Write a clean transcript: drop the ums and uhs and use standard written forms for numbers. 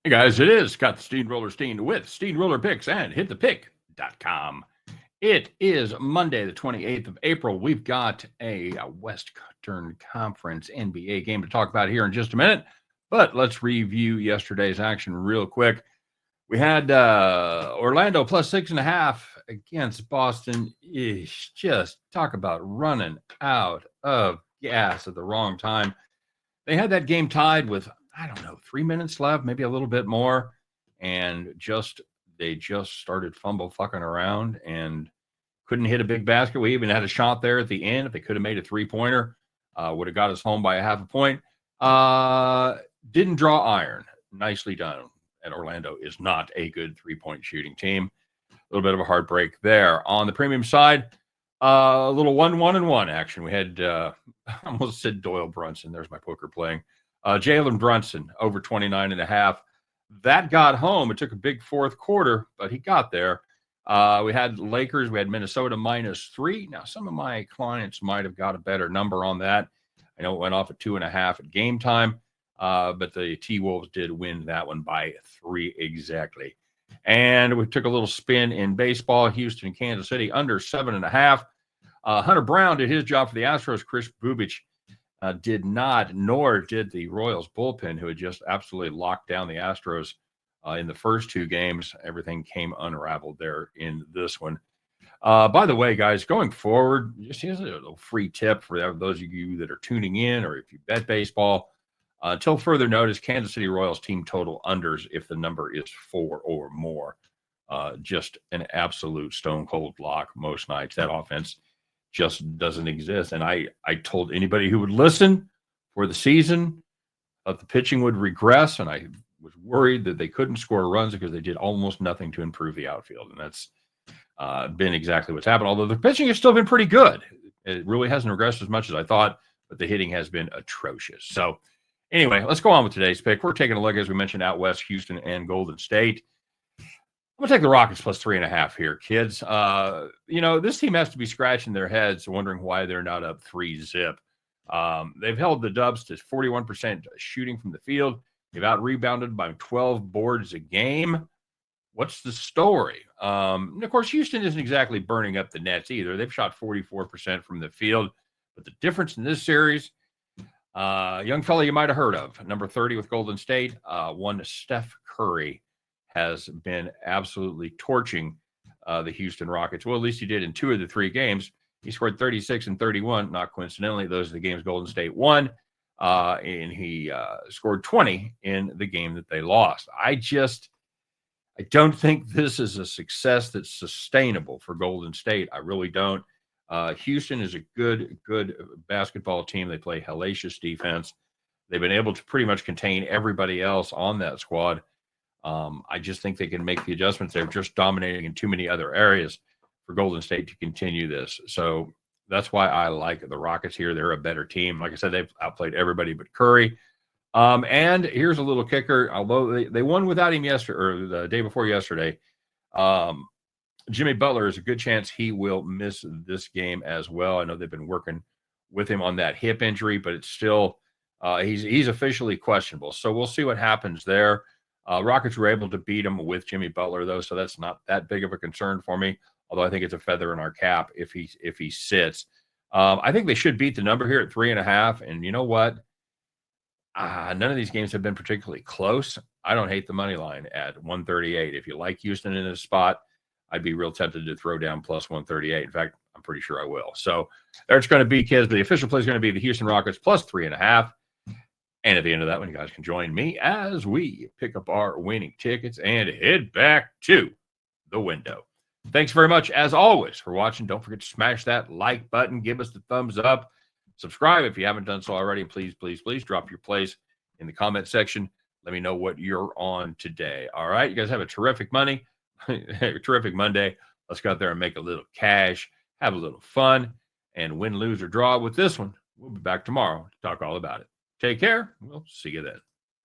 Hey guys, it is Scott the Steamroller Steen with Steamroller Picks and hitthepick.com. It is Monday, the 28th of April. We've got a Western Conference NBA game to talk about here in just a minute, but let's review yesterday's action real quick. We had Orlando plus 6.5 against Boston. Just talk about running out of gas at the wrong time. They had that game tied with, I don't know, 3 minutes left, maybe a little bit more. And they just started fumble fucking around and couldn't hit a big basket. We even had a shot there at the end. If they could have made a 3-pointer, would have got us home by a half a point. Didn't draw iron. Nicely done. And Orlando is not a good 3-point shooting team. A little bit of a heartbreak there. On the premium side, a little 1-1-1 action. We had, I almost said Doyle Brunson. There's my poker playing. Jalen Brunson over 29.5. That got home. It took a big fourth quarter, but he got there. We had Lakers. We had Minnesota -3. Now, some of my clients might have got a better number on that. I know it went off at 2.5 at game time, but the T-Wolves did win that one by 3 exactly. And we took a little spin in baseball. Houston, Kansas City under 7.5. Hunter Brown did his job for the Astros. Chris Bubich did not, nor did the Royals bullpen, who had just absolutely locked down the Astros in the first 2 games. Everything came unraveled there in this one. By the way, guys, going forward, just here's a little free tip for those of you that are tuning in or if you bet baseball. Until further notice, Kansas City Royals team total unders if the number is 4 or more. Just an absolute stone cold lock most nights. That offense just doesn't exist. And I told anybody who would listen for the season that the pitching would regress, and I was worried that they couldn't score runs because they did almost nothing to improve the outfield. And that's been exactly what's happened. Although the pitching has still been pretty good. It really hasn't regressed as much as I thought, but the hitting has been atrocious. So anyway, let's go on with today's pick. We're taking a look, as we mentioned, out west, Houston and Golden State. I'm going to take the Rockets plus 3.5 here, kids. This team has to be scratching their heads wondering why they're not up 3-zip. They've held the Dubs to 41% shooting from the field. They've out-rebounded by 12 boards a game. What's the story? And of course, Houston isn't exactly burning up the nets either. They've shot 44% from the field. But the difference in this series, young fella you might have heard of, number 30 with Golden State, one Steph Curry, has been absolutely torching the Houston Rockets. Well, at least he did in 2 of the 3 games. He scored 36 and 31. Not coincidentally, those are the games Golden State won. And he scored 20 in the game that they lost. I don't think this is a success that's sustainable for Golden State. I really don't. Houston is a good basketball team. They play hellacious defense. They've been able to pretty much contain everybody else on that squad. I just think they can make the adjustments. They're just dominating in too many other areas for Golden State to continue this. So that's why I like the Rockets here. They're a better team. Like I said, they've outplayed everybody but Curry. And here's a little kicker. Although they won without him yesterday or the day before yesterday, Jimmy Butler is a good chance he will miss this game as well. I know they've been working with him on that hip injury, but it's still he's officially questionable. So we'll see what happens there. Rockets were able to beat him with Jimmy Butler, though, so that's not that big of a concern for me, although I think it's a feather in our cap if he sits. I think they should beat the number here at 3.5, and you know what? None of these games have been particularly close. I don't hate the money line at 138. If you like Houston in this spot, I'd be real tempted to throw down plus 138. In fact, I'm pretty sure I will. So there it's going to be, kids. The official play is going to be the Houston Rockets plus 3.5. And at the end of that one, you guys can join me as we pick up our winning tickets and head back to the window. Thanks very much, as always, for watching. Don't forget to smash that like button. Give us the thumbs up. Subscribe if you haven't done so already. Please, please, please drop your plays in the comment section. Let me know what you're on today. All right? You guys have a terrific terrific Monday. Let's go out there and make a little cash, have a little fun, and win, lose, or draw with this one. We'll be back tomorrow to talk all about it. Take care. We'll see you then.